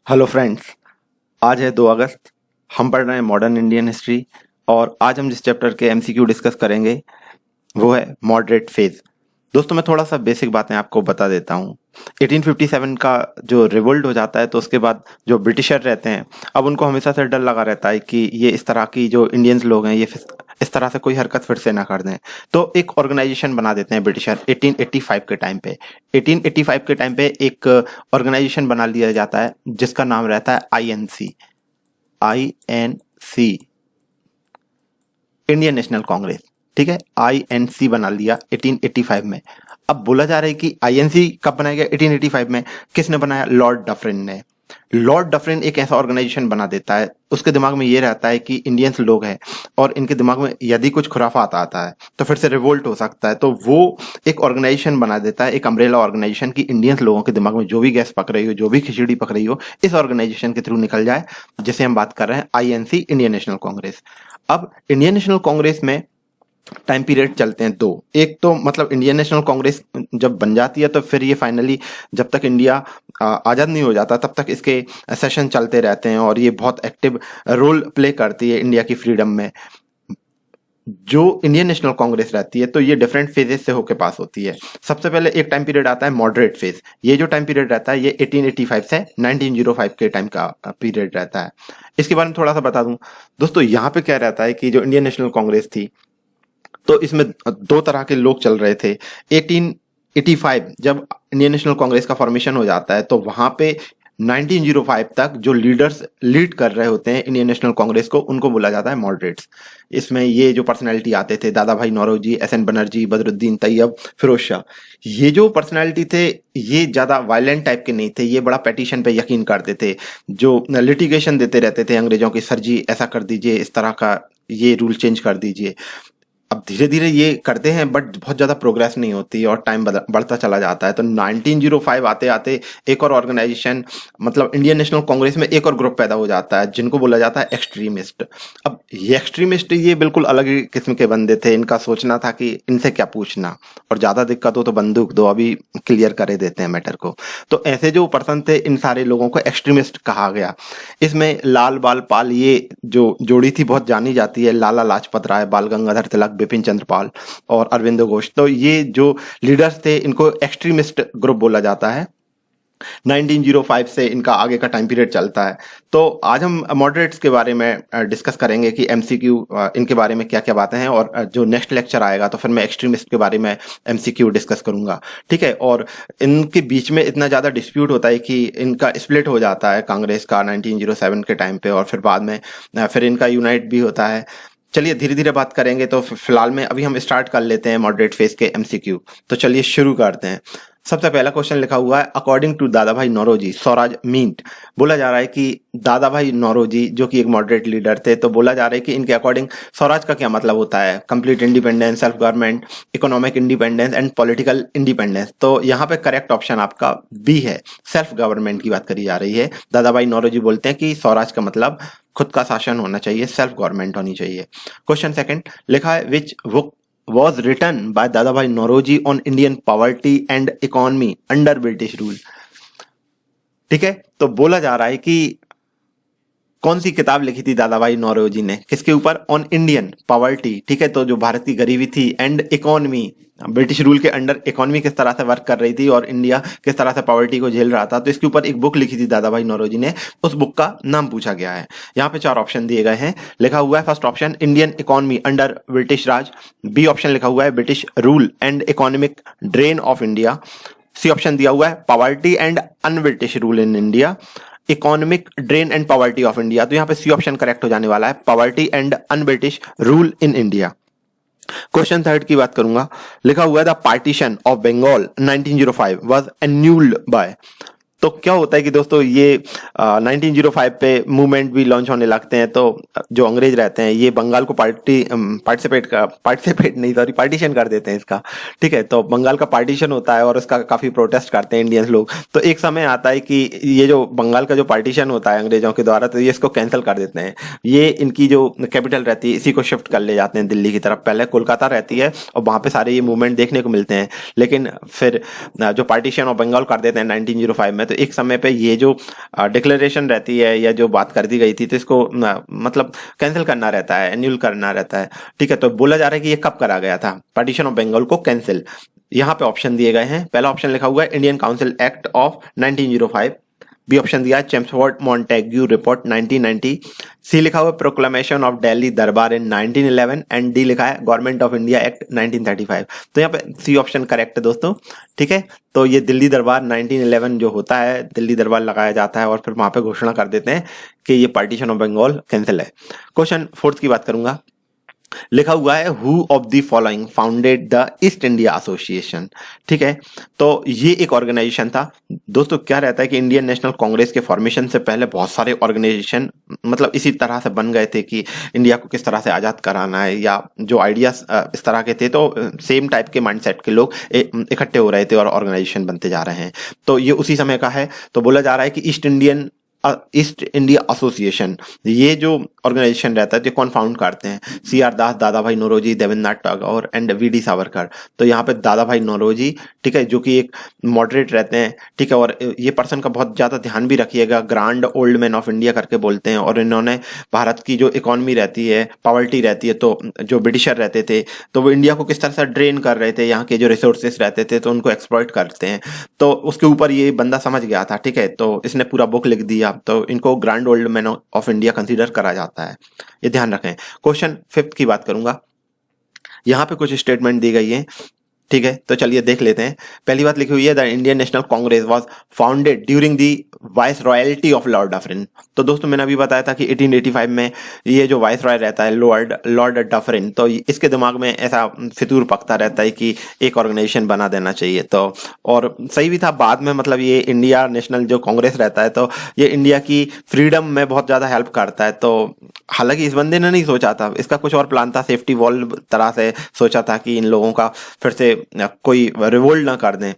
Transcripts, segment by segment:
Hello friends. आज है 2 अगस्त। हम पढ़ रहे हैं मॉडर्न इंडियन हिस्ट्री और आज हम जिस चैप्टर के एमसीक्यू डिस्कस करेंगे वो है मॉडरेट फेज। दोस्तों, मैं थोड़ा सा बेसिक बातें आपको बता देता हूँ। 1857 का जो रिवोल्ट हो जाता है तो उसके बाद जो ब्रिटिशर रहते हैं, अब उनको हमेशा से डर लगा रहता है कि ये इस तरह की जो इंडियंस लोग हैं ये इस तरह से कोई हरकत फिर से ना कर दें। तो एक ऑर्गेनाइजेशन बना देते हैं ब्रिटिशर 1885 के टाइम पे। 1885 के टाइम पे एक ऑर्गेनाइजेशन बना लिया जाता है जिसका नाम रहता है INC. INC, Indian National Congress. ठीक है, आईएनसी बना लिया 1885 में। अब बोला जा रहा है कि आईएनसी कब बनाया गया? 1885 में। किसने बनाया? लॉर्ड डफरिन ने। लॉर्ड डफरिन एक ऐसा ऑर्गेनाइजेशन बना देता है, उसके दिमाग में ये रहता है कि इंडियंस लोग हैं और इनके दिमाग में यदि कुछ खुराफात आता है तो फिर से रिवोल्ट हो सकता है। तो वो एक ऑर्गेनाइजेशन बना देता है, एक अम्ब्रेला ऑर्गेनाइजेशन, की इंडियंस लोगों के दिमाग में जो भी गैस पक रही हो, जो भी खिचड़ी पक रही हो, इस ऑर्गेनाइजेशन के थ्रू निकल जाए, जिसे हम बात कर रहे हैं आईएनसी, इंडियन नेशनल कांग्रेस। अब इंडियन नेशनल कांग्रेस में टाइम पीरियड चलते हैं 2। एक तो मतलब इंडियन नेशनल कांग्रेस जब बन जाती है तो फिर ये फाइनली, जब तक इंडिया आज़ाद नहीं हो जाता तब तक इसके सेशन चलते रहते हैं और ये बहुत एक्टिव रोल प्ले करती है इंडिया की फ्रीडम में। जो इंडियन नेशनल कांग्रेस रहती है तो ये डिफरेंट फेजेस से होकर पास होती है। सबसे पहले एक टाइम पीरियड आता है मॉडरेट फेज। ये जो टाइम पीरियड रहता है ये 1885 से 1905 के टाइम का पीरियड रहता है। इसके बारे में थोड़ा सा बता दूं दोस्तों, यहाँ पे क्या रहता है कि जो इंडियन नेशनल कांग्रेस थी तो इसमें 2 तरह के लोग चल रहे थे। 1885 जब इंडियन नेशनल कांग्रेस का फॉर्मेशन हो जाता है तो वहां पे 1905 तक जो लीडर्स लीड कर रहे होते हैं इंडियन नेशनल कांग्रेस को, उनको बोला जाता है मॉडरेट्स। इसमें ये जो पर्सनैलिटी आते थे, दादा भाई नौरोजी, एसएन बनर्जी, बदरुद्दीन तैयब, फिरोज शाह, ये जो पर्सनैलिटी थे ये ज्यादा वायलेंट टाइप के नहीं थे। ये बड़ा पेटिशन पे यकीन करते थे, जो लिटिगेशन देते रहते थे अंग्रेजों की, सर जी ऐसा कर दीजिए, इस तरह का ये रूल चेंज कर दीजिए। अब धीरे धीरे ये करते हैं बट बहुत ज्यादा प्रोग्रेस नहीं होती और टाइम बढ़ता चला जाता है। तो 1905 आते आते एक और ऑर्गेनाइजेशन, मतलब इंडियन नेशनल कांग्रेस में एक और ग्रुप पैदा हो जाता है जिनको बोला जाता है एक्सट्रीमिस्ट। अब ये एक्सट्रीमिस्ट ये बिल्कुल अलग ही किस्म के बंदे थे। इनका सोचना था कि इनसे क्या पूछना, और ज्यादा दिक्कत हो तो बंदूक दो, अभी क्लियर करे देते हैं मैटर को। तो ऐसे जो पर्सन थे इन सारे लोगों को एक्सट्रीमिस्ट कहा गया। इसमें लाल बाल पाल, ये जो जोड़ी थी बहुत जानी जाती है, लाला लाजपत राय, बाल गंगाधर तिलक, बिपिन चंद्र पाल और अरविंदो घोष। तो ये जो लीडर्स थे इनको एक्सट्रीमिस्ट ग्रुप बोला जाता है। 1905 से इनका आगे का टाइम पीरियड चलता है। तो आज हम मॉडरेट्स के बारे में डिस्कस करेंगे कि एमसीक्यू इनके बारे में क्या क्या बातें हैं, और जो नेक्स्ट लेक्चर आएगा तो फिर मैं एक्सट्रीमिस्ट के बारे में एमसीक्यू डिस्कस करूंगा। ठीक है, और इनके बीच में इतना ज्यादा डिस्प्यूट होता है कि इनका स्प्लिट हो जाता है कांग्रेस का 1907 के टाइम पे, और फिर बाद में फिर इनका यूनाइट भी होता है। चलिए धीरे धीरे बात करेंगे। तो फिलहाल में अभी हम स्टार्ट कर लेते हैं मॉडरेट फेज के एमसीक्यू। तो चलिए शुरू करते हैं। सबसे पहला क्वेश्चन लिखा हुआ है, according to Dadabhai Naoroji Swaraj meant. बोला जा रहा है कि दादा भाई नौरोजी जो कि एक मॉडरेट लीडर थे, तो बोला जा रहा है कि इनके अकॉर्डिंग स्वराज का क्या मतलब होता है? Complete independence, self government, economic independence and political independence. तो यहाँ पे करेक्ट ऑप्शन आपका बी है, सेल्फ गवर्नमेंट की बात करी जा रही है। दादा भाई नौरोजी बोलते हैं कि स्वराज का मतलब खुद का शासन होना चाहिए, सेल्फ गवर्नमेंट होनी चाहिए। क्वेश्चन सेकंड लिखा है, which book was written by Dadabhai Nauroji on Indian poverty and economy under British rule। ठीक है, तो बोला जा रहा है कि कौन सी किताब लिखी थी दादा भाई नौरोजी ने, किसके ऊपर? On Indian poverty. ठीक है, तो जो भारत की गरीबी थी, एंड इकोनॉमी, ब्रिटिश रूल के अंडर इकोनॉमी किस तरह से वर्क कर रही थी और इंडिया किस तरह से पॉवर्टी को झेल रहा था, तो इसके ऊपर एक बुक लिखी थी दादा भाई नौरोजी ने। उस बुक का नाम पूछा गया है। यहाँ पे 4 ऑप्शन दिए गए हैं। लिखा हुआ है first option Indian economy under British raj, B option लिखा हुआ है British rule and economic drain of India, C option दिया हुआ है poverty and un British rule in India, economic drain and poverty of India. तो यहाँ पे सी ऑप्शन करेक्ट हो जाने वाला है, poverty and un British rule in India. Question third की बात करूंगा। लिखा हुआ है the partition of Bengal 1905 was annulled by. तो क्या होता है कि दोस्तों ये 1905 पे मूवमेंट भी लॉन्च होने लगते हैं। तो जो अंग्रेज रहते हैं ये बंगाल को पार्टीशन कर देते हैं इसका। ठीक है, तो बंगाल का पार्टीशन होता है और उसका काफी प्रोटेस्ट करते हैं इंडियंस लोग। तो एक समय आता है कि ये जो बंगाल का जो पार्टीशन होता है अंग्रेजों के द्वारा, तो ये इसको कैंसिल कर देते हैं। ये इनकी जो कैपिटल रहती है इसी को शिफ्ट कर ले जाते हैं दिल्ली की तरफ। पहले कोलकाता रहती है और वहां पे सारे ये मूवमेंट देखने को मिलते हैं, लेकिन फिर जो पार्टीशन ऑफ बंगाल कर देते हैं 1905 में, तो एक समय पे ये जो डिक्लेरेशन रहती है या जो बात कर दी गई थी तो इसको मतलब कैंसिल करना रहता है, एन्यूल करना रहता है। ठीक है, तो बोला जा रहा है कि ये कब करा गया था पार्टीशन ऑफ बंगाल को कैंसिल। यहाँ पे ऑप्शन दिए गए हैं। पहला ऑप्शन लिखा हुआ है Indian council act of 1905। B option दिया है चेम्सफोर्ड मॉन्टेग्यू रिपोर्ट 1990। सी लिखा हुआ है प्रोक्लेमेशन ऑफ दिल्ली दरबार इन 1911 एंड डी लिखा है गवर्नमेंट ऑफ इंडिया एक्ट 1935। तो यहाँ पे सी ऑप्शन करेक्ट है दोस्तों। ठीक है, तो ये दिल्ली दरबार 1911 जो होता है, दिल्ली दरबार लगाया जाता है और फिर वहां पे घोषणा कर देते हैं कि ये पार्टीशन ऑफ बंगाल कैंसिल है। क्वेश्चन 4 की बात करूंगा। लिखा हुआ है who of the following founded the east India association. ठीक है, तो ये एक ऑर्गेनाइजेशन था दोस्तों। क्या रहता है कि इंडियन नेशनल कांग्रेस के फॉर्मेशन से पहले बहुत सारे ऑर्गेनाइजेशन मतलब इसी तरह से बन गए थे कि इंडिया को किस तरह से आजाद कराना है या जो आइडियाज इस तरह के थे, तो सेम टाइप के माइंडसेट के लोग इकट्ठे हो रहे थे और ऑर्गेनाइजेशन बनते जा रहे हैं। तो ये उसी समय का है। तो बोला जा रहा है कि ईस्ट इंडिया एसोसिएशन, ये जो ऑर्गेनाइजेशन रहता है, जो कौन फाउंड करते हैं? CR दास, दादा भाई नौरोजी, देवेंद्रनाथ टैगोर एंड VD सावरकर। तो यहाँ पे दादा भाई नौरोजी, ठीक है, जो कि एक मॉडरेट रहते हैं। ठीक है, और ये पर्सन का बहुत ज्यादा ध्यान भी रखिएगा, grand old man of India करके बोलते हैं। और इन्होंने भारत की जो इकोनॉमी रहती है, पॉवर्टी रहती है, तो जो ब्रिटिशर रहते थे तो वो इंडिया को किस तरह से ड्रेन कर रहे थे, यहाँ के जो रिसोर्सेस रहते थे तो उनको एक्सप्लॉइट करते हैं। तो उसके ऊपर ये बंदा समझ गया था। ठीक है, तो इसने पूरा बुक लिख दिया, तो इनको grand old man of India consider करा जाता है, ये ध्यान रखें। क्वेश्चन 5 की बात करूंगा। यहां पे कुछ स्टेटमेंट दी गई है। ठीक है, तो चलिए देख लेते हैं। पहली बात लिखी हुई है the Indian National Congress was founded during the vice royalty of Lord Dufferin. तो दोस्तों मैंने अभी बताया था कि 1885 में ये जो वाइस रॉय रहता है लॉर्ड डफरिन, तो इसके दिमाग में ऐसा फितूर पकता रहता है कि एक ऑर्गेनाइजेशन बना देना चाहिए। तो और सही भी था बाद में, मतलब ये इंडिया नेशनल जो कांग्रेस रहता है तो ये इंडिया की फ्रीडम में बहुत ज्यादा हेल्प करता है। तो हालांकि इस बंदे ने नहीं सोचा था, इसका कुछ और प्लान था, सेफ्टी वॉल तरह से सोचा था कि इन लोगों का फिर से कोई रिवोल्ट ना कर दें।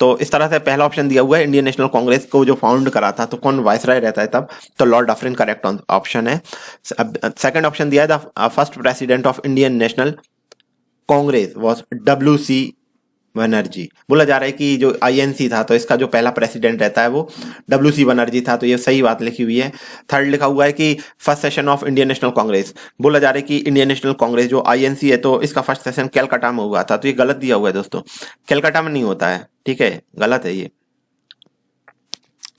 तो इस तरह से पहला ऑप्शन दिया हुआ है इंडियन नेशनल कांग्रेस को जो फाउंड करा था, तो कौन वाइसराय रहता है तब? तो लॉर्ड डफरिन करेक्ट ऑप्शन है। सेकंड ऑप्शन दिया है the first president of Indian National Congress was WC Banerjee. बोला जा रहा है कि जो INC था तो इसका जो पहला प्रेसिडेंट रहता है वो WC बनर्जी था, तो ये सही बात लिखी हुई है। थर्ड लिखा हुआ है कि first session of Indian National Congress. बोला जा रहा है कि इंडियन नेशनल कांग्रेस जो INC है तो इसका फर्स्ट सेशन कलकत्ता में हुआ था, तो ये गलत दिया हुआ है दोस्तों, कलकत्ता में नहीं होता है। ठीक है, गलत है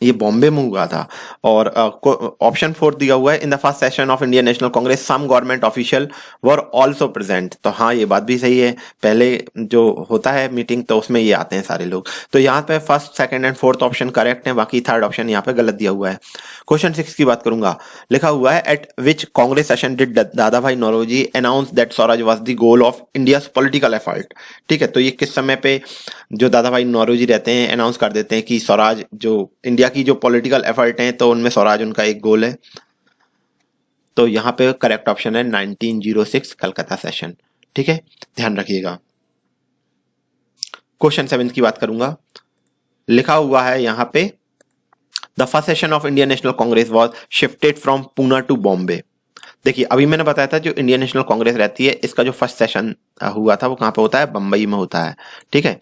ये बॉम्बे में हुआ था। और ऑप्शन 4 दिया हुआ है in the first session of Indian National Congress some government official were also present. तो हाँ, ये बात भी सही है, पहले जो होता है मीटिंग तो उसमें ये आते हैं सारे लोग। तो यहाँ पे first, second and fourth option correct है, बाकी थर्ड ऑप्शन यहाँ पे गलत दिया हुआ है। क्वेश्चन 6 की बात करूंगा। लिखा हुआ है at which Congress session did Dadabhai Naoroji announce that swaraj was the goal of India political effort. ठीक है, तो ये किस समय पे जो दादा भाई नौरोजी रहते हैं अनाउंस कर देते हैं कि स्वराज जो इंडिया की जो पॉलिटिकल एफर्ट हैं तो उनमें स्वराज उनका एक गोल है। तो यहाँ पे करेक्ट ऑप्शन है 1906 कलकत्ता सेशन। ठीक है, ध्यान रखिएगा। क्वेश्चन 7 की बात करूंगा। लिखा हुआ है यहाँ पे the first session of Indian National Congress was shifted from Poona to Bombay. देखिए अभी मैंने बताया था जो इंडियन नेशनल कांग्रेस रहती है इसका जो फर्स्ट सेशन हुआ था वो कहाँ पे होता है? बम्बई में होता है। ठीक है,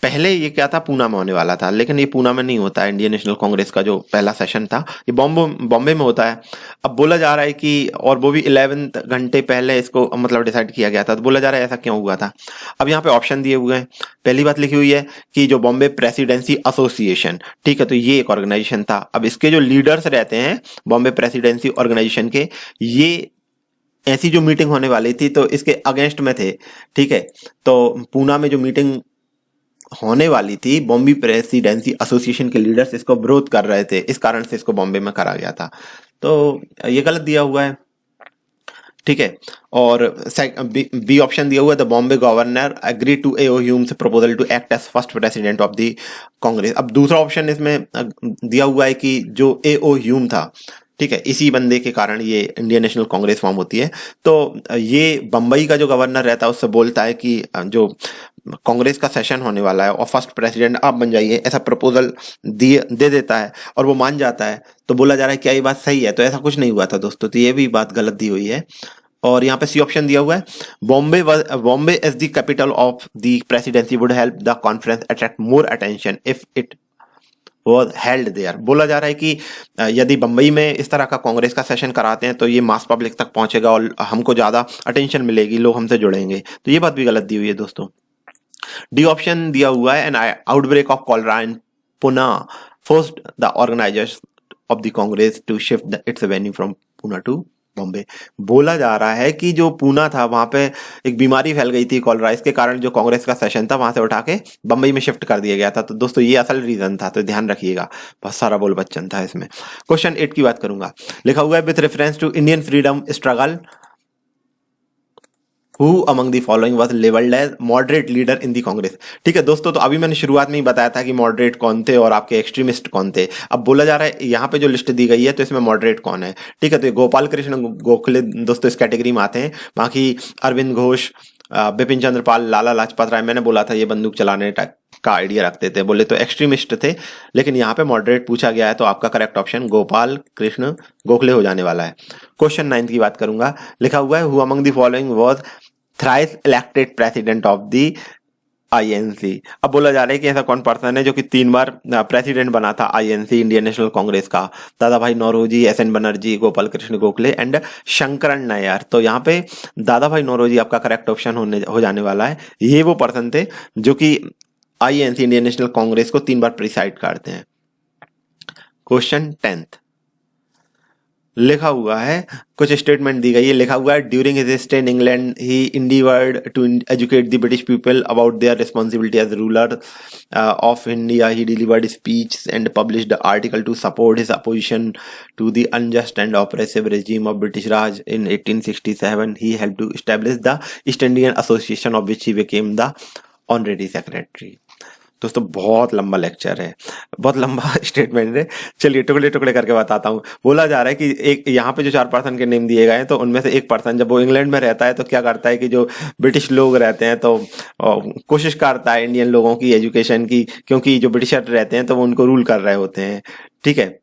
पहले ये क्या था, पूना में होने वाला था, लेकिन ये पूना में नहीं होता है। इंडियन नेशनल कांग्रेस का जो पहला सेशन था ये बॉम्बे में होता है। अब बोला जा रहा है कि और वो भी 11 घंटे पहले इसको मतलब डिसाइड किया गया था। तो बोला जा रहा है ऐसा क्यों हुआ था। अब यहाँ पे ऑप्शन दिए हुए हैं। पहली बात लिखी हुई है कि जो बॉम्बे प्रेसिडेंसी एसोसिएशन, ठीक है, तो ये एक ऑर्गेनाइजेशन था। अब इसके जो लीडर्स रहते हैं बॉम्बे प्रेसिडेंसी ऑर्गेनाइजेशन के, ये ऐसी जो मीटिंग होने वाली थी तो इसके अगेंस्ट में थे। ठीक है, तो पूना में जो मीटिंग होने वाली थी बॉम्बे प्रेसिडेंसी एसोसिएशन के लीडर्स इसको विरोध कर रहे थे, इस कारण से इसको बॉम्बे में करा गया था। तो ये गलत दिया हुआ है। ठीक है, और बी ऑप्शन दिया हुआ है the Bombay governor agree to A.O. Hume's proposal to act as first president of the Congress. अब दूसरा ऑप्शन इसमें दिया हुआ है कि जो A.O. ह्यूम था, ठीक है, इसी बंदे के कारण ये इंडियन नेशनल कांग्रेस फॉर्म होती है। तो ये बंबई का जो गवर्नर रहता है उससे बोलता है कि जो कांग्रेस का सेशन होने वाला है और फर्स्ट प्रेसिडेंट आप बन जाइए, ऐसा प्रपोजल दे देता है और वो मान जाता है। तो बोला जा रहा है क्या ये बात सही है? तो ऐसा कुछ नहीं हुआ था दोस्तों, तो ये भी बात गलत दी हुई है। और यहाँ पे सी ऑप्शन दिया हुआ है Bombay as the capital of the presidency would help the conference attract more attention if it was held there। बोला जा रहा है कि यदि बंबई में इस तरह का कांग्रेस का सेशन कराते हैं तो ये मास पब्लिक तक पहुंचेगा और हमको ज्यादा अटेंशन मिलेगी, लोग हमसे जुड़ेंगे। तो ये बात भी गलत दी हुई है दोस्तों। डी ऑप्शन दिया हुआ है, an outbreak of cholera in Pune forced the organisers of the Congress to shift its venue from Pune to Bombay. बोला जा रहा है कि जो पूना था वहां पे एक बीमारी फैल गई थी कॉलरा, इसके कारण जो कांग्रेस का सेशन था वहां से उठा के बंबई में शिफ्ट कर दिया गया था। तो दोस्तों ये असल रीजन था, तो ध्यान रखिएगा, बहुत सारा बोल बच्चन था इसमें। क्वेश्चन 8 की बात करूंगा। लिखा हुआ है with reference to Indian freedom struggle Who among the following was labeled as moderate leader in the Congress। ठीक है दोस्तों, तो अभी मैंने शुरुआत में ही बताया था कि मॉडरेट कौन थे और आपके एक्सट्रीमिस्ट कौन थे। अब बोला जा रहा है यहाँ पे जो लिस्ट दी गई है तो इसमें मॉडरेट कौन है। ठीक है, तो ये गोपाल कृष्ण गोखले दोस्तों इस कैटेगरी में आते हैं। बाकी अरविंद घोष, बिपिन चंद्र पाल, लाला लाजपत राय, मैंने बोला था ये बंदूक चलाने का आइडिया रखते थे, बोले तो एक्सट्रीमिस्ट थे, लेकिन यहाँ पे मॉडरेट पूछा गया है तो आपका करेक्ट ऑप्शन गोपाल कृष्ण गोखले हो जाने वाला है। क्वेश्चन 9 की बात करूंगा। लिखा हुआ है who among the following was thrice elected president of the INC. अब बोला जा रहा है कि ऐसा कौन पर्सन है जो कि 3 बार प्रेसिडेंट बना था आईएनसी इंडियन नेशनल कांग्रेस का। दादा भाई नौरोजी, एसएन बनर्जी, गोपाल कृष्ण गोखले एंड शंकरन नायर। तो यहाँ पे दादा भाई नौरोजी आपका करेक्ट ऑप्शन हो जाने वाला है। ये वो पर्सन थे जो कि आईएनसी इंडियन नेशनल कांग्रेस को 3 बार प्रिसाइड करते हैं। क्वेश्चन 10 लिखा हुआ है, कुछ स्टेटमेंट दी गई है। लिखा हुआ है during his stay in England he endeavored to educate the British people about their responsibility as ruler of India. He delivered speech and published article to support his opposition to the unjust and oppressive regime of British Raj in 1867। he helped to establish the East Indian Association of which he became the honorary secretary। दोस्तों बहुत लंबा lecture है, बहुत लंबा statement है, चलिए टुकड़े टुकड़े करके बताता हूँ। बोला जा रहा है कि एक यहाँ पे जो 4 पर्सन के नेम दिए गए हैं तो उनमें से एक पर्सन जब वो इंग्लैंड में रहता है तो क्या करता है कि जो ब्रिटिश लोग रहते हैं तो कोशिश करता है इंडियन लोगों की एजुकेशन की, क्योंकि जो ब्रिटिशर रहते हैं तो वो उनको रूल कर रहे होते हैं। ठीक है,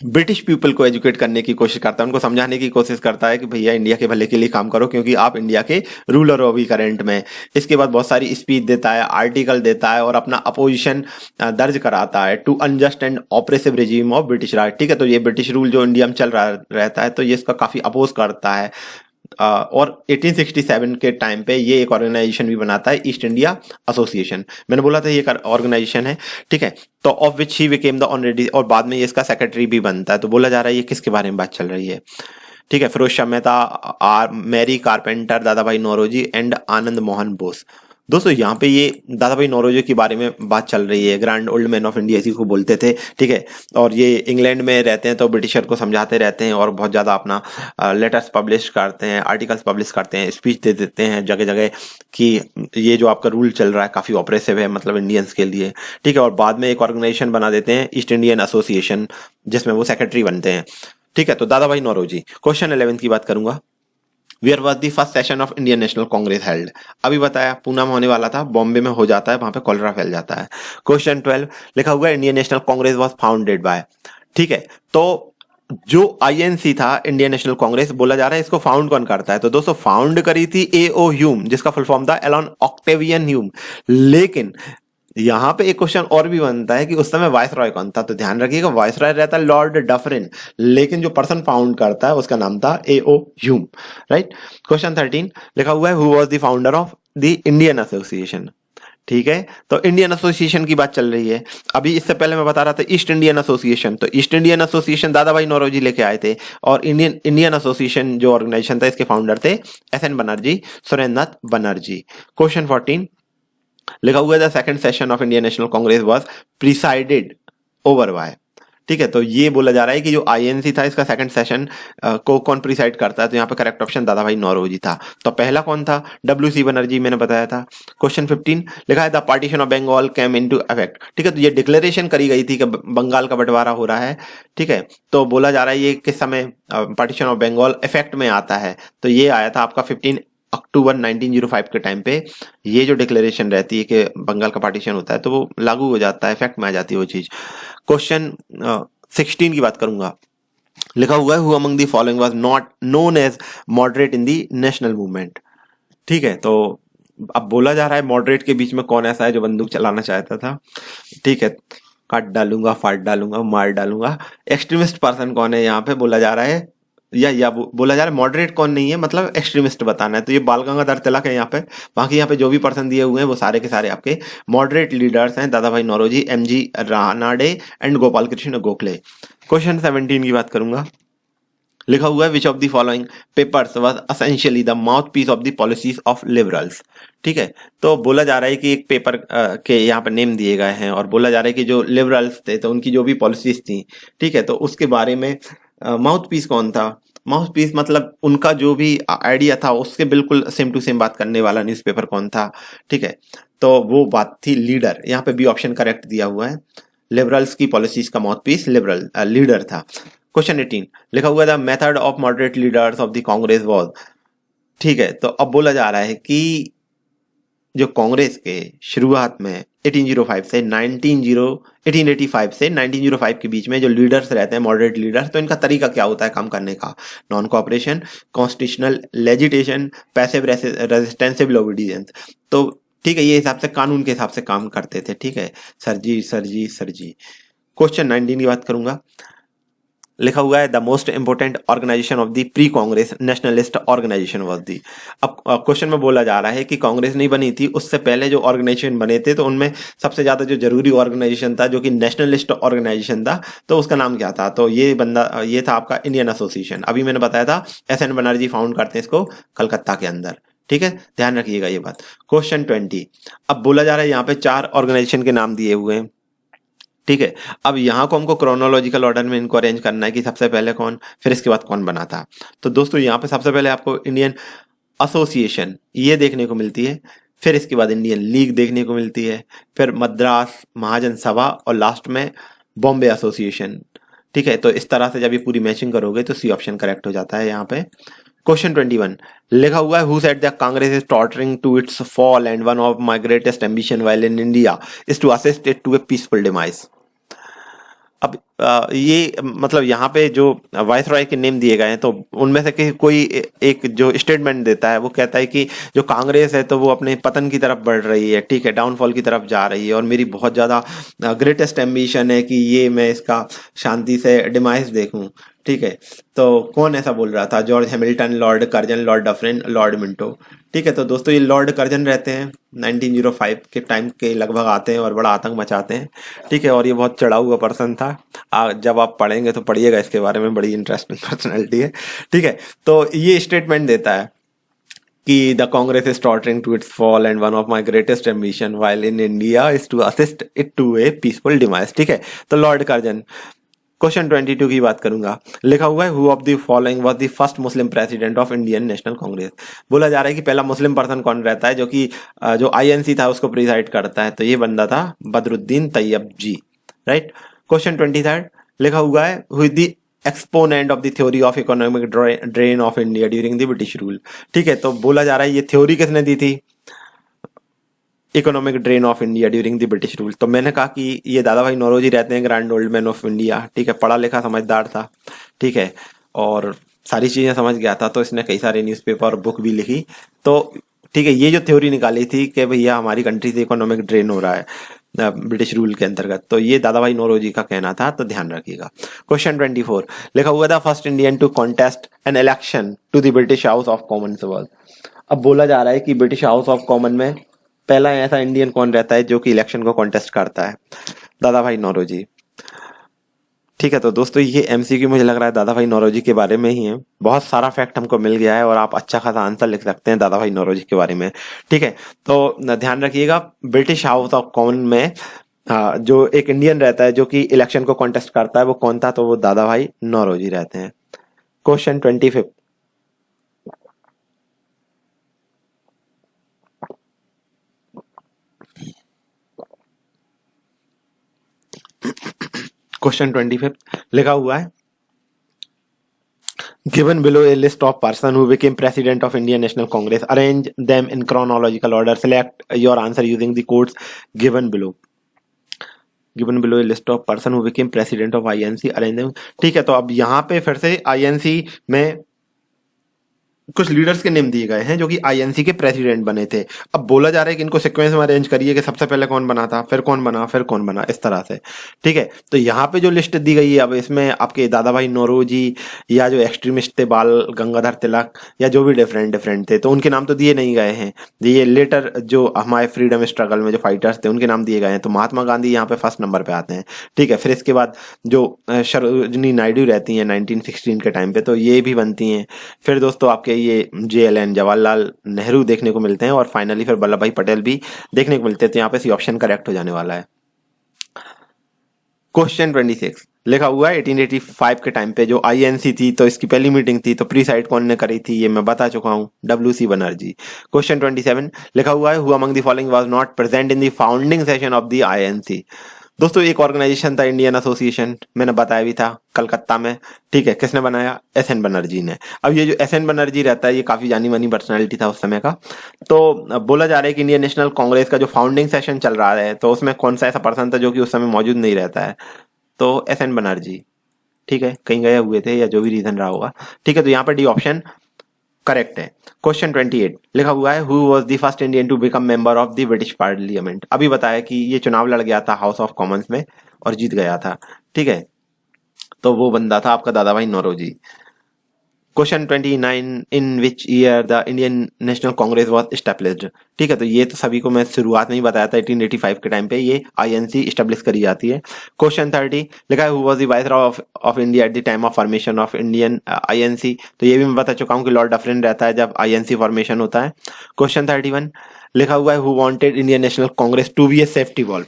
ब्रिटिश पीपल को एजुकेट करने की कोशिश करता है, उनको समझाने की कोशिश करता है कि भैया इंडिया के भले के लिए काम करो क्योंकि आप इंडिया के रूलर हो अभी करंट में। इसके बाद बहुत सारी स्पीच देता है, आर्टिकल देता है और अपना अपोजिशन दर्ज कराता है to unjust and oppressive regime of British raj. ठीक है, तो ये ब्रिटिश रूल जो इंडिया में चल रहा रहता है तो ये इसका काफी अपोज करता है। और 1867 के टाइम पे ये एक ऑर्गेनाइजेशन भी बनाता है, ईस्ट इंडिया एसोसिएशन। मैंने बोला था ये एक ऑर्गेनाइजेशन है। ठीक है, तो of which he became the honorary, और बाद में ये इसका सेक्रेटरी भी बनता है। तो बोला जा रहा है ये किसके बारे में बात चल रही है। ठीक है, फिरोज शाह मेहता, मैरी कारपेंटर, दादा भाई नौरोजी एंड आनंद मोहन बोस। दोस्तों यहाँ पे ये दादा भाई नौरोजी के बारे में बात चल रही है, grand old man of India इसी को बोलते थे। ठीक है, और ये इंग्लैंड में रहते हैं तो ब्रिटिशर को समझाते रहते हैं और बहुत ज़्यादा अपना लेटर्स पब्लिश करते हैं, आर्टिकल्स पब्लिश करते हैं, स्पीच दे देते हैं जगह जगह कि ये जो आपका रूल चल रहा है काफ़ी ऑपरेसिव है, मतलब इंडियंस के लिए। ठीक है, और बाद में एक ऑर्गेनाइजेशन बना देते हैं ईस्ट इंडियन एसोसिएशन जिसमें वो सेक्रेटरी बनते हैं। ठीक है, तो दादा भाई नौरोजी। क्वेश्चन 11 की बात करूंगा। Where was the first session of Indian National Congress held. अभी बताया पूना में होने वाला था, बॉम्बे में हो जाता है, वहां पे कॉलरा फैल जाता है। क्वेश्चन 12 लिखा हुआ है Indian National Congress was founded by. ठीक है, तो जो आईएनसी था इंडियन नेशनल कांग्रेस, बोला जा रहा है इसको फाउंड कौन करता है। तो दोस्तों फाउंड करी थी एओ ह्यूम, जिसका फुल फॉर्म था एलन ऑक्टेवियन ह्यूम। लेकिन यहाँ पे एक क्वेश्चन और भी बनता है कि उस समय वायसरॉय कौन था। तो ध्यान रखिएगा वायसरॉय रहता है लॉर्ड डफरिन, लेकिन जो पर्सन फाउंड करता है उसका नाम था एओ ह्यूम। राइट। क्वेश्चन 13 लिखा हुआ है who was the founder of the Indian association. ठीक है, तो इंडियन एसोसिएशन की बात चल रही है। अभी इससे पहले मैं बता रहा था ईस्ट इंडियन एसोसिएशन, तो ईस्ट इंडियन एसोसिएशन दादा भाई नौरोजी लेके आए थे, और इंडियन एसोसिएशन जो ऑर्गेनाइजेशन था इसके फाउंडर थे एसएन बनर्जी, सुरेंद्रनाथ बनर्जी। क्वेश्चन 14 लिखा हुआ है the second session of Indian National Congress was presided over by. ठीक है, तो ये बोला जा रहा है कि जो आईएनसी था इसका सेकंड सेशन को कौन प्रिसाइड करता है। तो यहाँ पे करेक्ट ऑप्शन दादा भाई नौरोजी था। तो पहला कौन था, डब्ल्यू.सी. बनर्जी, मैंने बताया था। क्वेश्चन 15 लिखा है the partition of Bengal came into effect. ठीक है, तो ये डिक्लेरेशन करी गई थी कि बंगाल का बंटवारा हो रहा है। ठीक है, तो बोला जा रहा है ये किस समय पार्टीशन ऑफ बंगाल इफेक्ट में आता है। तो ये आया था आपका 15 अक्टूबर 1905 के टाइम पे। ये जो डिक्लेरेशन रहती है कि बंगाल का पार्टीशन होता है तो वो लागू हो जाता है, इफेक्ट में आ जाती है वो चीज। क्वेश्चन 16 की बात करूंगा। लिखा हुआ है who among the following was not known as moderate in the national movement. ठीक है, तो अब बोला जा रहा है मॉडरेट के बीच में कौन ऐसा है जो बंदूक चलाना चाहता था। ठीक है, काट डालूंगा, फाड़ डालूंगा, मार डालूंगा। एक्सट्रीमिस्ट पर्सन कौन है यहाँ पे बोला जा रहा है, या बोला जा रहा है मॉडरेट कौन नहीं है, मतलब एक्सट्रीमिस्ट बताना है। तो ये बाल गंगाधर तिलक है यहाँ पे। बाकी यहाँ पे जो भी पर्सन दिए हुए हैं वो सारे के सारे आपके मॉडरेट लीडर्स हैं, Dadabhai Naoroji, M G Ranade and Gopal Krishna Gokhale. Question 17 की बात करूंगा। लिखा हुआ है which of the following papers was essentially the mouthpiece of the policies of liberals. ठीक है, तो बोला जा रहा है कि एक पेपर के यहाँ पर नेम दिए गए हैं और बोला जा रहा है कि जो लिबरल्स थे तो उनकी जो भी पॉलिसीज थी, ठीक है, तो उसके बारे में माउथ पीस कौन था। माउथ पीस मतलब उनका जो भी आइडिया था उसके बिल्कुल सेम टू सेम बात करने वाला न्यूज़पेपर कौन था। ठीक है, तो वो बात थी लीडर। यहाँ पे बी ऑप्शन करेक्ट दिया हुआ है। लिबरल्स की पॉलिसीज का माउथ पीस लिबरल लीडर था। क्वेश्चन 18 लिखा हुआ the method of moderate leaders of the Congress was. ठीक है, तो अब बोला जा रहा है कि जो कांग्रेस के शुरुआत में 1805 से 1885 से 1905 के बीच में जो लीडर्स रहते हैं मॉडरेट लीडर्स, तो इनका तरीका क्या होता है काम करने का। Non cooperation, constitutional agitation, passive resistance, civil obedience. तो ठीक है, ये हिसाब से कानून के हिसाब से काम करते थे। ठीक है sir ji, sir ji, sir ji. Question 19 की बात करूंगा। लिखा हुआ है the most important organisation of the pre Congress nationalist organisation was the. अब क्वेश्चन में बोला जा रहा है कि कांग्रेस नहीं बनी थी, उससे पहले जो ऑर्गेनाइजेशन बने थे तो उनमें सबसे ज्यादा जो जरूरी ऑर्गेनाइजेशन था जो कि नेशनलिस्ट ऑर्गेनाइजेशन था, तो उसका नाम क्या था। तो ये था आपका इंडियन एसोसिएशन। अभी मैंने बताया था SN बनर्जी फाउंड करते हैं इसको कलकत्ता के अंदर। ठीक है, ध्यान रखिएगा ये बात। क्वेश्चन 20 अब बोला जा रहा है यहाँ पे 4 ऑर्गेनाइजेशन के नाम दिए हुए हैं। ठीक है, अब यहाँ को हमको क्रोनोलॉजिकल ऑर्डर में इनको अरेंज करना है कि सबसे पहले कौन, फिर इसके बाद कौन बना था। तो दोस्तों यहाँ पे सबसे पहले आपको इंडियन एसोसिएशन ये देखने को मिलती है, फिर इसके बाद इंडियन लीग देखने को मिलती है, फिर मद्रास महाजन सभा और लास्ट में बॉम्बे एसोसिएशन। ठीक है, तो इस तरह से जब ये पूरी मैचिंग करोगे तो सी ऑप्शन करेक्ट हो जाता है यहाँ पे। क्वेश्चन 21 लिखा हुआ है who said the Congress is tottering to its fall and one of my greatest ambition while in India is to assist it to a peaceful demise. अब ये मतलब यहाँ पे जो वाइस रॉय के नेम दिए गए हैं तो उनमें से कोई एक जो स्टेटमेंट देता है वो कहता है कि जो कांग्रेस है तो वो अपने पतन की तरफ बढ़ रही है। ठीक है, डाउनफॉल की तरफ जा रही है और मेरी बहुत ज़्यादा ग्रेटेस्ट एम्बिशन है कि ये मैं इसका शांति से डिमाइस देखूं। ठीक है, तो कौन ऐसा बोल रहा था, George Hamilton, Lord Curzon, Lord Dufferin, Lord Minto. ठीक है, तो दोस्तों ये लॉर्ड कर्जन रहते हैं, 1905 के टाइम के लगभग आते हैं और बड़ा आतंक मचाते हैं। ठीक है, और ये बहुत चढ़ा हुआ पर्सन था। जब आप पढ़ेंगे तो पढ़िएगा इसके बारे में, बड़ी इंटरेस्टिंग पर्सनैलिटी है। ठीक है, तो ये स्टेटमेंट देता है कि the Congress is tottering to its fall and one of my greatest ambition while in India is to assist it to a peaceful demise. ठीक है, तो लॉर्ड कर्जन। क्वेश्चन 22 की बात करूंगा। लिखा हुआ है who of the following was the first Muslim president of Indian National Congress. बोला जा रहा है कि पहला मुस्लिम पर्सन कौन रहता है जो कि जो INC था उसको प्रिसाइड करता है, तो ये बंदा था बदरुद्दीन तैयब जी। राइट। क्वेश्चन 23 लिखा हुआ है who is the exponent of the theory of economic drain of India during the British rule. ठीक है, तो बोला जा रहा है ये थ्योरी किसने दी थी, economic drain of India during the British rule. तो मैंने कहा कि ये दादा भाई नौरोजी रहते हैं, grand old man of India. ठीक है, पढ़ा लिखा समझदार था। ठीक है, और सारी चीजें समझ गया था, तो इसने कई सारे न्यूज़पेपर और बुक भी लिखी। तो ठीक है, ये जो थ्योरी निकाली थी कि भैया हमारी कंट्री से इकोनॉमिक ड्रेन हो रहा है ब्रिटिश रूल के अंतर्गत, तो ये दादा भाई नौरोजी का कहना था, तो ध्यान रखिएगा। क्वेश्चन 24 लिखा हुआ था first Indian to contest an election to the British House of Commons was. अब बोला जा रहा है कि ब्रिटिश हाउस ऑफ कॉमन में पहला ऐसा इंडियन कौन रहता है जो कि इलेक्शन को कॉन्टेस्ट करता है, दादा भाई नौरोजी। ठीक है, तो दोस्तों ये MCQ मुझे लग रहा है दादा भाई नौरोजी के बारे में ही है। बहुत सारा फैक्ट हमको मिल गया है और आप अच्छा खासा आंसर लिख सकते हैं दादा भाई नौरोजी के बारे में। ठीक है, तो ध्यान रखिएगा ब्रिटिश हाउस ऑफ कॉमन में जो एक इंडियन रहता है जो कि इलेक्शन को कॉन्टेस्ट करता है वो कौन था, तो वो दादा भाई नौरोजी रहते हैं। क्वेश्चन 25 क्वेश्चन 25 लिखा हुआ है given below a list of person who became president of Indian National Congress, arrange them in chronological order, select your answer using the codes given below a list of person who became president of INC, arrange them। ठीक है, तो अब यहाँ पे फिर से INC में कुछ लीडर्स के नेम दिए गए हैं जो कि आईएनसी के प्रेसिडेंट बने थे। अब बोला जा रहा है कि इनको सीक्वेंस में अरेंज करिए कि सबसे पहले कौन बना था, फिर कौन बना, फिर कौन बना, इस तरह से। ठीक है, तो यहाँ पे जो लिस्ट दी गई है, अब इसमें आपके दादा भाई नौरोजी या जो एक्सट्रीमिस्ट थे बाल गंगाधर तिलक या जो भी डिफरेंट डिफरेंट थे, तो उनके नाम तो दिए नहीं गए हैं। ये लेटर जो हमारे फ्रीडम स्ट्रगल में जो फाइटर्स थे उनके नाम दिए गए हैं, तो महात्मा गांधी यहाँ पे फर्स्ट नंबर पे आते हैं। ठीक है, फिर इसके बाद जो सरोजिनी नायडू रहती हैं 1916 के टाइम पे, तो ये भी बनती हैं। फिर दोस्तों आपके ये JLN जवाहरलाल नेहरू देखने को मिलते हैं, और फाइनली फिर वल्लभ भाई पटेल भी देखने को मिलते हैं। तो यहाँ पे सी ऑप्शन करेक्ट हो जाने वाला है। क्वेश्चन 26 लिखा हुआ है 1885 के टाइम पे जो आईएनसी थी, तो इसकी पहली मीटिंग थी, तो प्रीसाइड कौन ने करी थी, ये मैं बता चुका हूँ, WC बनर्जी। क्वेश्चन 27 लिखा हुआ है who among the following was not present in the founding session of the INC. दोस्तों एक ऑर्गेनाइजेशन था इंडियन एसोसिएशन, मैंने बताया भी था, कलकत्ता में। ठीक है, किसने बनाया, SN बनर्जी ने। अब ये जो SN बनर्जी रहता है, ये काफी जानी मानी पर्सनैलिटी था उस समय का। तो बोला जा रहा है कि इंडियन नेशनल कांग्रेस का जो फाउंडिंग सेशन चल रहा है, तो उसमें कौन सा ऐसा पर्सन था जो कि उस समय मौजूद नहीं रहता है, तो SN बनर्जी। ठीक है, कहीं गए हुए थे या जो भी रीजन रहा होगा। ठीक है, तो यहाँ पर डी ऑप्शन करेक्ट है। क्वेश्चन 28 लिखा हुआ है who was the first Indian to become member of the British parliament. अभी बताया कि ये चुनाव लड़ गया था हाउस ऑफ कॉमन्स में और जीत गया था। ठीक है, तो वो बंदा था आपका Dadabhai Naoroji. Question 29 in which year the Indian National Congress was established. ठीक है, तो ये तो सभी को मैं शुरुआत में ही बताया था, 1885 के टाइम पे ये आईएनसी एस्टैब्लिश करी जाती है। क्वेश्चन 30 लिखा है who was the viceroy of India at the time of formation of Indian INC. तो ये भी मैं बता चुका हूँ कि लॉर्ड डफरिन रहता है जब आईएनसी फॉर्मेशन होता है। क्वेश्चन 31 लिखा हुआ है who wanted Indian National Congress to be a safety valve.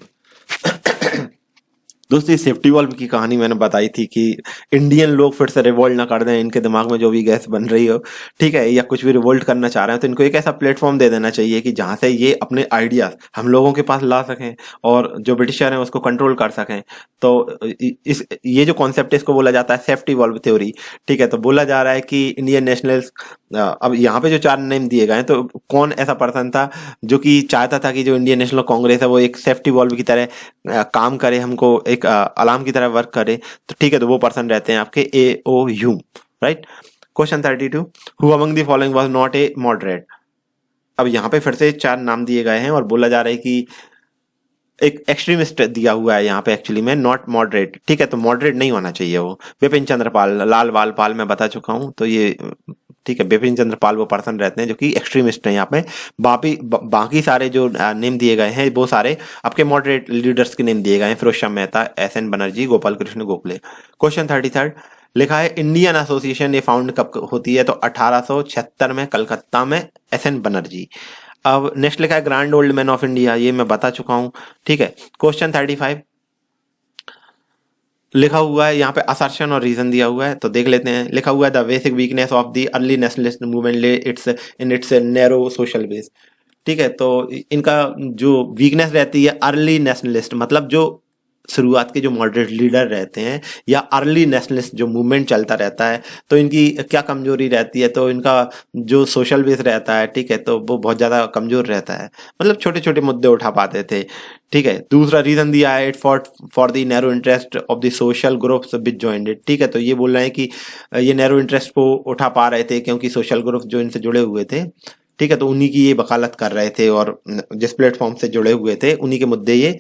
दोस्तों सेफ्टी वॉल्व की कहानी मैंने बताई थी कि इंडियन लोग फिर से रिवोल्ट ना कर दें, इनके दिमाग में जो भी गैस बन रही हो, ठीक है, या कुछ भी रिवोल्ट करना चाह रहे हैं, तो इनको एक ऐसा प्लेटफॉर्म दे देना चाहिए कि जहां से ये अपने आइडियाज हम लोगों के पास ला सकें और जो ब्रिटिशर हैं उसको कंट्रोल कर सकें। तो इस ये जो कॉन्सेप्ट है इसको बोला जाता है सेफ्टी वॉल्व थ्योरी। ठीक है, तो बोला जा रहा है कि इंडियन नेशनल, अब यहाँ पे जो 4 नेम दिए गए हैं, तो कौन ऐसा पर्सन था जो कि चाहता था कि जो इंडियन नेशनल कांग्रेस है वो एक सेफ्टी वॉल्व की तरह काम करे, हमको एक अलार्म की तरह वर्क करे। तो ठीक है, तो वो पर्सन रहते हैं आपके AO right. Question 32 who among the following was not a moderate. अब यहाँ पे फिर से 4 नाम दिए गए हैं और बोला जा रहा है कि एक एक्सट्रीमिस्ट दिया हुआ है यहाँ पे एक्चुअली में, नॉट मॉडरेट। ठीक है, तो मॉडरेट नहीं होना चाहिए वो। बिपिन चंद्र पाल, लाल बाल पाल मैं बता चुका हूँ, तो ये ठीक है, बिपिन चंद्र पाल वो पर्सन रहते हैं जो कि एक्सट्रीमिस्ट हैं यहाँ पे। बाकी सारे जो नेम दिए गए हैं वो सारे आपके मॉडरेट लीडर्स के नेम दिए गए हैं, फिरोज शाह मेहता, SN बनर्जी, गोपाल कृष्ण गोखले। क्वेश्चन 33 लिखा है इंडियन एसोसिएशन ये फाउंड कब होती है, तो 1876 में कलकत्ता में SN बनर्जी। अब नेक्स्ट लिखा है grand old man of India, ये मैं बता चुका हूं। ठीक है, क्वेश्चन 35 लिखा हुआ है यहाँ पे असर्शन और रीजन दिया हुआ है, तो देख लेते हैं। लिखा हुआ है the basic weakness of the early nationalist movement ले इट्स नैरो सोशल बेस। ठीक है, तो इनका जो वीकनेस रहती है अर्ली नेशनलिस्ट, मतलब जो शुरुआत के जो मॉडरेट लीडर रहते हैं या अर्ली नेशनलिस्ट जो मूवमेंट चलता रहता है, तो इनकी क्या कमजोरी रहती है, तो इनका जो सोशल बेस रहता है, ठीक है, तो वो बहुत ज्यादा कमजोर रहता है, मतलब छोटे छोटे मुद्दे उठा पाते थे। ठीक है, दूसरा रीजन दिया है it for the narrow interest of the social groups which joined. ठीक है, तो ये बोल रहे हैं कि ये नैरो इंटरेस्ट को उठा पा रहे थे क्योंकि सोशल ग्रुप जो इनसे जुड़े हुए थे, ठीक है, तो उन्हीं की ये वकालत कर रहे थे और जिस प्लेटफॉर्म से जुड़े हुए थे उन्हीं के मुद्दे ये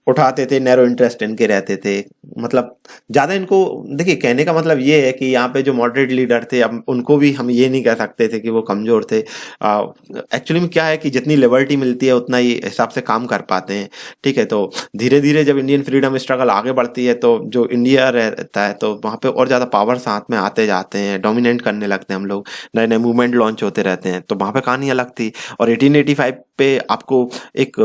उठाते थे, नैरो इंटरेस्ट इनके रहते थे। मतलब ज्यादा इनको, देखिए कहने का मतलब ये है कि यहाँ पे जो मॉडरेट लीडर थे, अब उनको भी हम ये नहीं कह सकते थे कि वो कमजोर थे। एक्चुअली में क्या है कि जितनी लिबर्टी मिलती है उतना ही हिसाब से काम कर पाते हैं। ठीक है, तो धीरे धीरे जब इंडियन फ्रीडम स्ट्रगल आगे बढ़ती है, तो जो इंडिया रहता है तो वहाँ पे और ज्यादा पावर्स हाथ में आते जाते हैं, डोमिनेट करने लगते हैं हम लोग, नए नए मूवमेंट लॉन्च होते रहते हैं, तो वहाँ पे कहानी अलग थी। और 1885 पे आपको एक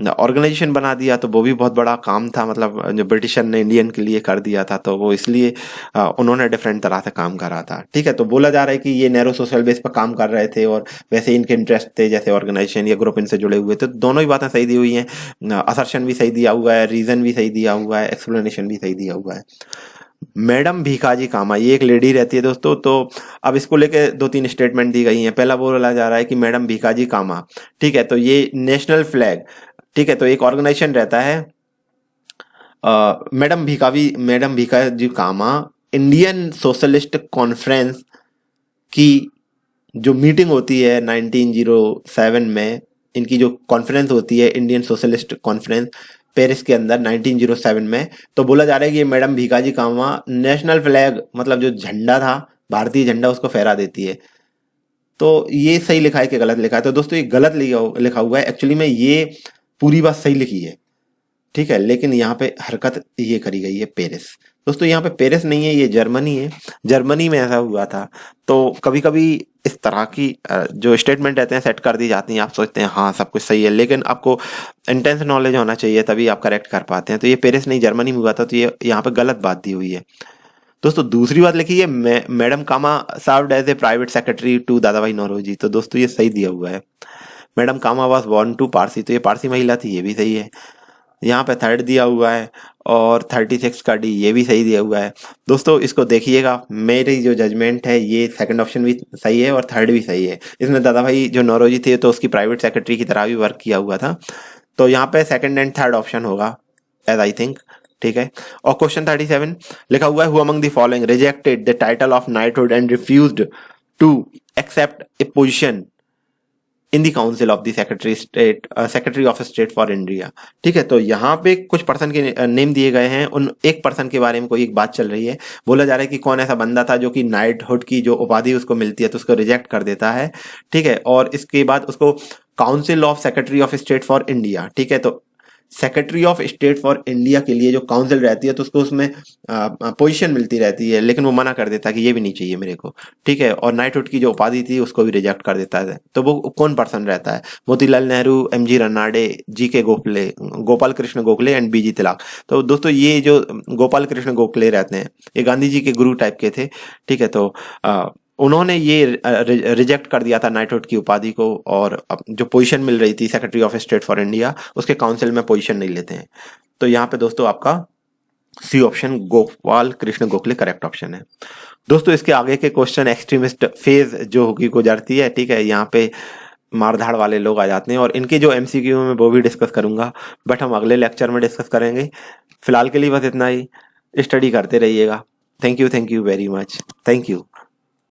ऑर्गेनाइजेशन बना दिया, तो वो भी बहुत बड़ा काम था, मतलब जो ब्रिटिशर ने इंडियन के लिए कर दिया था, तो वो इसलिए उन्होंने डिफरेंट तरह से काम करा था। ठीक है, तो बोला जा रहा है कि ये नैरो सोशल बेस पर काम कर रहे थे और वैसे इनके इंटरेस्ट थे जैसे ऑर्गेनाइजेशन या ग्रुप इनसे जुड़े हुए थे। दोनों ही बातें सही दी हुई हैं, असर्शन भी सही दिया हुआ है, रीजन भी सही दिया हुआ है, एक्सप्लेनेशन भी सही दिया हुआ है। मैडम भीखाजी कामा, ये एक लेडी रहती है दोस्तों, तो अब इसको लेके 2-3 स्टेटमेंट दी गई हैं। पहला बोला जा रहा है कि मैडम भीखाजी कामा, ठीक है, तो ये नेशनल फ्लैग, ठीक है, तो एक ऑर्गेनाइजेशन रहता है मैडम भीखाजी कामा इंडियन सोशलिस्ट कॉन्फ्रेंस की जो मीटिंग होती है 1907 में, इनकी जो कॉन्फ्रेंस होती है इंडियन सोशलिस्ट कॉन्फ्रेंस पेरिस के अंदर 1907 में, तो बोला जा रहा है कि ये मैडम भीकाजी कामा नेशनल फ्लैग मतलब जो झंडा था भारतीय झंडा उसको फहरा देती है। तो ये सही लिखा है कि गलत लिखा है? तो दोस्तों ये गलत लिखा हुआ है। एक्चुअली में ये पूरी बात सही लिखी है, ठीक है, लेकिन यहाँ पे हरकत ये करी गई है पेरिस। दोस्तों यहाँ पे पेरिस नहीं है, ये जर्मनी है। जर्मनी में ऐसा हुआ था। तो कभी कभी इस तरह की जो स्टेटमेंट रहते हैं सेट कर दी जाती हैं, आप सोचते हैं हाँ सब कुछ सही है, लेकिन आपको इंटेंस नॉलेज होना चाहिए तभी आप करेक्ट कर पाते हैं। तो ये पेरिस नहीं जर्मनी में हुआ था, तो ये यहाँ पे गलत बात दी हुई है। दोस्तों दूसरी बात लिखी है madam Cama served as a private secretary to Dadabhai Naoroji. तो दोस्तों ये सही दिया हुआ है। Madam Cama was born to Parsi, तो ये पारसी महिला थी, ये भी सही है। यहाँ पे 3rd दिया हुआ है और 36 का डी, ये भी सही दिया हुआ है। दोस्तों इसको देखिएगा, मेरी जो जजमेंट है ये 2nd ऑप्शन भी सही है और 3rd भी सही है। इसमें दादा भाई जो नौरोजी थे तो उसकी प्राइवेट सेक्रेटरी की तरह भी वर्क किया हुआ था। तो यहाँ पे 2nd एंड 3rd ऑप्शन होगा एज आई थिंक, ठीक है। और क्वेश्चन 37 लिखा हुआ है, who among the following rejected the title of knighthood and refused to accept a position in the council of the secretary of state for India. ठीक है, तो यहाँ पे कुछ पर्सन के नेम दिए गए हैं, उन एक पर्सन के बारे में कोई एक बात चल रही है। बोला जा रहा है कि कौन ऐसा बंदा था जो कि नाइटहुड की जो उपाधि उसको मिलती है तो उसको रिजेक्ट कर देता है, ठीक है, और इसके बाद उसको council of secretary of state for India, ठीक है, तो secretary of state for India के लिए जो काउंसिल रहती है तो उसको उसमें पोजीशन मिलती रहती है, लेकिन वो मना कर देता है कि ये भी नहीं चाहिए मेरे को, ठीक है, और नाइटहुड की जो उपाधि थी उसको भी रिजेक्ट कर देता है। तो वो कौन पर्सन रहता है? Motilal Nehru, MG Ranade, GK Gokhale, Gopal Krishna Gokhale and BG तिलक। तो दोस्तों ये जो गोपाल कृष्ण गोखले रहते हैं ये गांधी जी के गुरु टाइप के थे, ठीक है, तो उन्होंने ये रिजेक्ट कर दिया था नाइटहुड की उपाधि को, और जो पोजीशन मिल रही थी secretary of state for India उसके काउंसिल में पोजीशन नहीं लेते हैं। तो यहाँ पे दोस्तों आपका C option Gopal Krishna Gokhale correct option है। दोस्तों इसके आगे के क्वेश्चन एक्सट्रीमिस्ट फेज जो होगी गुजरती है, ठीक है, यहाँ पे मारधाड़ वाले लोग आ जाते हैं और इनके जो MCQ में वो भी डिस्कस करूंगा, बट हम अगले लेक्चर में डिस्कस करेंगे। फिलहाल के लिए बस इतना ही, स्टडी करते रहिएगा। Thank you very much, thank you.